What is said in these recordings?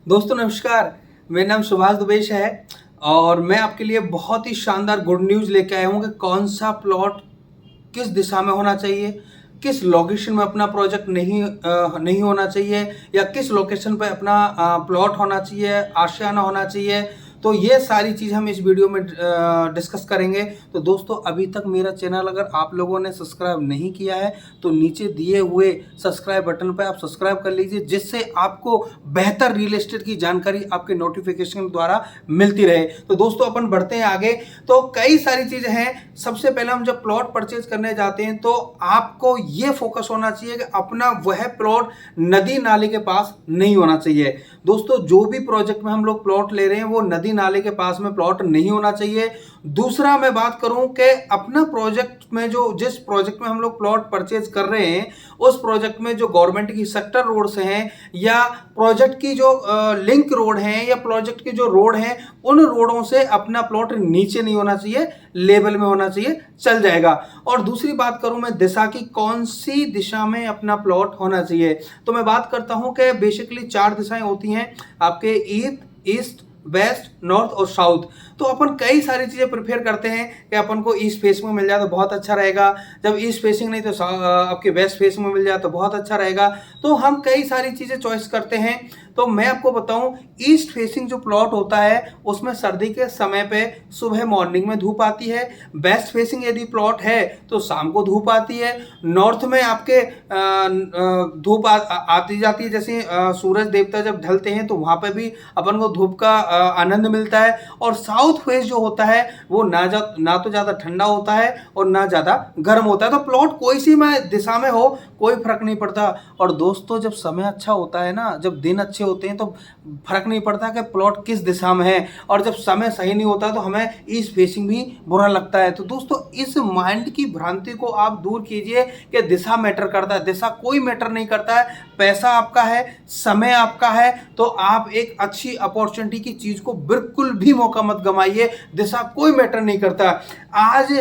दोस्तों नमस्कार। मेरा नाम सुभाष दुबेश है और मैं आपके लिए बहुत ही शानदार गुड न्यूज़ लेके आया हूँ कि कौन सा प्लॉट किस दिशा में होना चाहिए, किस लोकेशन में अपना प्रोजेक्ट नहीं होना चाहिए या किस लोकेशन पे अपना प्लॉट होना चाहिए, आशियाना होना चाहिए। तो ये सारी चीज़ हम इस वीडियो में डिस्कस करेंगे। तो दोस्तों अभी तक मेरा चैनल अगर आप लोगों ने सब्सक्राइब नहीं किया है तो नीचे दिए हुए सब्सक्राइब बटन पर आप सब्सक्राइब कर लीजिए, जिससे आपको बेहतर रियल एस्टेट की जानकारी आपके नोटिफिकेशन द्वारा मिलती रहे। तो दोस्तों अपन बढ़ते हैं आगे। तो कई सारी चीज़ें हैं। सबसे पहले हम जब प्लॉट परचेज करने जाते हैं तो आपको ये फोकस होना चाहिए कि अपना वह प्लॉट नदी नाले के पास नहीं होना चाहिए। दोस्तों जो भी प्रोजेक्ट में हम लोग प्लॉट ले रहे हैं वो नदी नाले के पास में प्लॉट नहीं होना चाहिए। दूसरा मैं बात करूं कि अपना प्रोजेक्ट में जिस प्रोजेक्ट में हम लोग प्लॉट परचेज कर रहे हैं उस प्रोजेक्ट में जो गवर्नमेंट की सेक्टर रोड्स हैं या प्रोजेक्ट की जो लिंक रोड हैं या प्रोजेक्ट की जो रोड हैं उन रोडों से अपना प्लॉट नीचे नहीं होना चाहिए, लेवल में होना चाहिए, चल जाएगा। और दूसरी बात करूं मैं दिशा की, कौन सी दिशा में अपना प्लॉट होना चाहिए, तो मैं बात करता हूं कि बेसिकली 4 दिशाएं होती हैं आपके ईस्ट, वेस्ट, नॉर्थ और साउथ। तो अपन कई सारी चीज़ें प्रिफेयर करते हैं कि अपन को ईस्ट फेसिंग में मिल जाए तो बहुत अच्छा रहेगा, जब ईस्ट फेसिंग नहीं तो आपके वेस्ट फेसिंग में मिल जाए तो बहुत अच्छा रहेगा। तो हम कई सारी चीज़ें चॉइस करते हैं। तो मैं आपको बताऊं, ईस्ट फेसिंग जो प्लॉट होता है उसमें सर्दी के समय पे सुबह मॉर्निंग में धूप आती है। वेस्ट फेसिंग यदि प्लॉट है तो शाम को धूप आती है। नॉर्थ में आपके धूप आती जाती है, जैसे सूरज देवता जब ढलते हैं तो वहाँ पे भी अपन को धूप का आनंद मिलता है। और साउथ फेस जो होता है वो ना तो ज़्यादा ठंडा होता है और ना ज़्यादा गर्म होता है। तो प्लॉट कोई सी में दिशा में हो कोई फर्क नहीं पड़ता। और दोस्तों जब समय अच्छा होता है ना, जब दिन अच्छे होते हैं तो फर्क नहीं पड़ता कि प्लॉट किस दिशा में है, और जब समय सही नहीं होता तो हमें ईस्ट फेसिंग भी बुरा लगता है। तो दोस्तों इस माइंड की भ्रांति को आप दूर कीजिए कि दिशा मैटर करता है। दिशा कोई मैटर नहीं करता है। पैसा आपका है, समय आपका है, तो आप एक अच्छी अपॉर्चुनिटी की चीज को बिल्कुल भी मौका मत गंवाइए। दिशा कोई मैटर नहीं करता। आज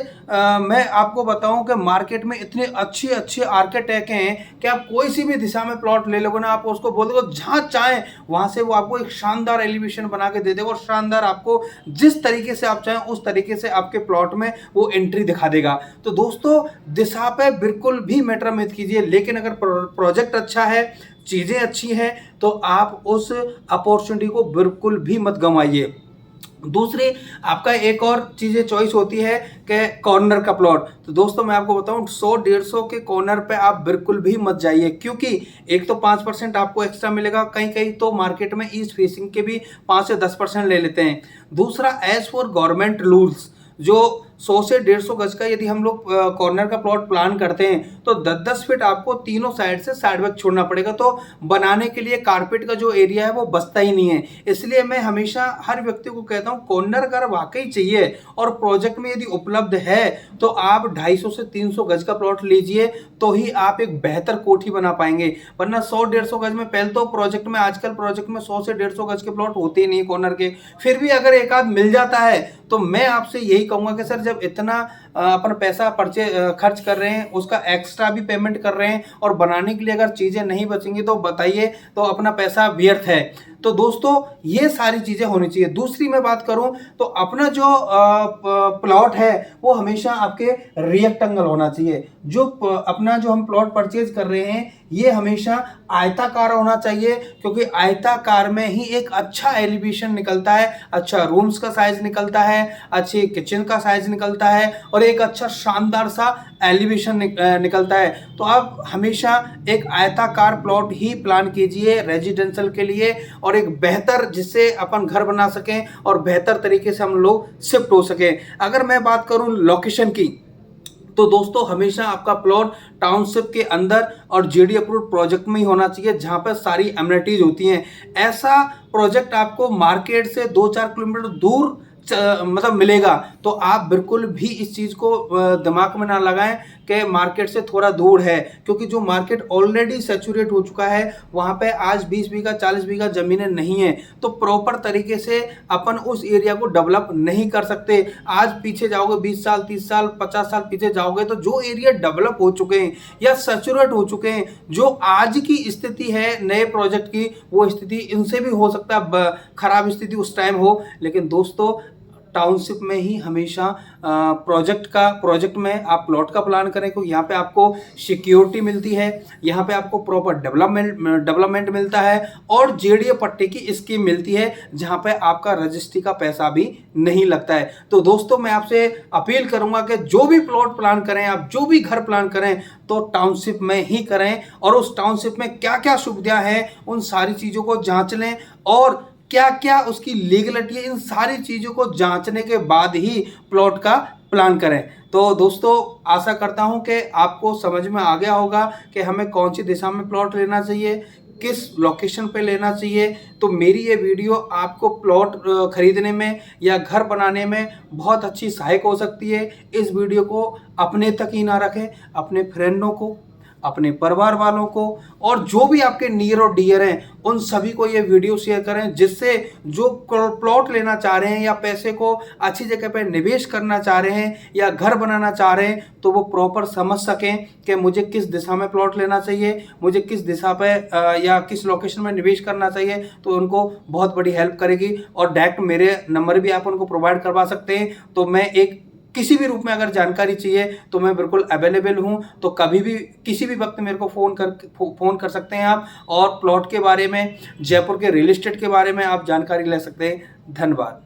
मैं आपको बताऊं कि मार्केट में इतने अच्छे अच्छे आर्किटेक्ट हैं कि आप कोई सी भी दिशा में प्लॉट ले लोगे ना, आप उसको बोल दोगे जहां चाहें वहां से वो आपको एक शानदार एलिवेशन बना के दे देगा और शानदार आपको जिस तरीके से आप चाहें उस तरीके से आपके प्लॉट में वो एंट्री दिखा देगा। तो दोस्तों दिशा पे बिल्कुल भी मैटर मत कीजिए, लेकिन अगर प्रोजेक्ट अच्छा है, चीजें अच्छी हैं, तो आप उस अपॉर्चुनिटी को बिल्कुल भी मत गंवाइए। दूसरी आपका एक और चीज़ें चॉइस होती है कि कॉर्नर का प्लॉट। तो दोस्तों मैं आपको बताऊं 100-150 के कॉर्नर पे आप बिल्कुल भी मत जाइए, क्योंकि एक तो 5% आपको एक्स्ट्रा मिलेगा, कहीं कहीं तो मार्केट में ईस्ट फेसिंग के भी 5 से 10% ले लेते हैं। दूसरा एज फॉर गवर्नमेंट रूल्स, जो 100 से 150 गज का यदि हम लोग कॉर्नर का प्लॉट प्लान करते हैं तो 10-10 फीट आपको तीनों साइड से साइड बैक छोड़ना पड़ेगा। तो बनाने के लिए कारपेट का जो एरिया है वो बचता ही नहीं है। इसलिए मैं हमेशा हर व्यक्ति को कहता हूं कॉर्नर अगर वाकई चाहिए और प्रोजेक्ट में यदि उपलब्ध है तो आप 250 से 300 गज का प्लॉट लीजिए, तो ही आप एक बेहतर कोठी बना पाएंगे। वरना 100-150 गज में पहले तो प्रोजेक्ट में, आजकल प्रोजेक्ट में 100 से 150 गज के प्लॉट होते ही नहीं कॉर्नर के। फिर भी अगर एक आध मिल जाता है तो मैं आपसे यही कहूंगा कि सर जब इतना अपन पैसा खर्च कर रहे हैं, उसका एक्स्ट्रा भी पेमेंट कर रहे हैं और बनाने के लिए अगर चीजें नहीं बचेंगी तो बताइए, तो अपना पैसा व्यर्थ है। तो दोस्तों ये सारी चीजें होनी चाहिए। दूसरी मैं बात करूं तो अपना जो प्लॉट है वो हमेशा आपके रेक्टेंगल होना चाहिए। अपना जो हम प्लॉट परचेज कर रहे हैं ये हमेशा आयताकार होना चाहिए, क्योंकि आयताकार में ही एक अच्छा एलिवेशन निकलता है, अच्छा रूम्स का साइज निकलता है, अच्छे किचन का साइज निकलता है और एक अच्छा शानदार सा एलिवेशन निकलता है। तो आप हमेशा एक आयताकार प्लॉट ही प्लान कीजिए रेजिडेंशियल के लिए, और एक बेहतर जिससे अपन घर बना सकें और बेहतर तरीके से हम लोग शिफ्ट हो सकें। अगर मैं बात करूं लोकेशन की, तो दोस्तों हमेशा आपका प्लॉट टाउनशिप के अंदर और जीडी अप्रूव्ड प्रोजेक्ट में ही होना चाहिए, जहां पर सारी एमिनिटीज होती हैं। ऐसा प्रोजेक्ट आपको मार्केट से 2-4 किलोमीटर दूर मतलब मिलेगा, तो आप बिल्कुल भी इस चीज को दिमाग में ना लगाएं कि मार्केट से थोड़ा दूर है, क्योंकि जो मार्केट ऑलरेडी सैचुरेट हो चुका है वहाँ पे आज 20 बीघा 40 बीघा ज़मीनें नहीं है, तो प्रॉपर तरीके से अपन उस एरिया को डेवलप नहीं कर सकते। आज पीछे जाओगे 20 साल 30 साल 50 साल पीछे जाओगे तो जो एरिया डेवलप हो चुके हैं या सैचुरेट हो चुके हैं, जो आज की स्थिति है नए प्रोजेक्ट की, वो स्थिति इनसे भी हो सकता है खराब स्थिति उस टाइम हो। लेकिन दोस्तों टाउनशिप में ही हमेशा प्रोजेक्ट में आप प्लॉट का प्लान करें, क्योंकि यहाँ पे आपको सिक्योरिटी मिलती है, यहाँ पे आपको प्रॉपर डेवलपमेंट मिलता है और जेडीए पट्टे की स्कीम मिलती है, जहाँ पे आपका रजिस्ट्री का पैसा भी नहीं लगता है। तो दोस्तों मैं आपसे अपील करूंगा कि जो भी प्लॉट प्लान करें, आप जो भी घर प्लान करें तो टाउनशिप में ही करें, और उस टाउनशिप में क्या क्या सुविधाएं हैं उन सारी चीज़ों को जांच लें, और क्या क्या उसकी लीगलिटी है, इन सारी चीज़ों को जांचने के बाद ही प्लॉट का प्लान करें। तो दोस्तों आशा करता हूं कि आपको समझ में आ गया होगा कि हमें कौन सी दिशा में प्लॉट लेना चाहिए, किस लोकेशन पे लेना चाहिए। तो मेरी ये वीडियो आपको प्लॉट खरीदने में या घर बनाने में बहुत अच्छी सहायक हो सकती है। इस वीडियो को अपने तक ही ना रखें, अपने फ्रेंडों को, अपने परिवार वालों को और जो भी आपके नियर और डियर हैं उन सभी को ये वीडियो शेयर करें, जिससे जो प्लॉट लेना चाह रहे हैं या पैसे को अच्छी जगह पर निवेश करना चाह रहे हैं या घर बनाना चाह रहे हैं तो वो प्रॉपर समझ सकें कि मुझे किस दिशा में प्लॉट लेना चाहिए, मुझे किस दिशा पे या किस लोकेशन में निवेश करना चाहिए। तो उनको बहुत बड़ी हेल्प करेगी, और डायरेक्ट मेरे नंबर भी आप उनको प्रोवाइड करवा सकते हैं। तो मैं एक किसी भी रूप में अगर जानकारी चाहिए तो मैं बिल्कुल अवेलेबल हूं, तो कभी भी किसी भी वक्त मेरे को फ़ोन कर सकते हैं आप, और प्लॉट के बारे में, जयपुर के रियल एस्टेट के बारे में आप जानकारी ले सकते हैं। धन्यवाद।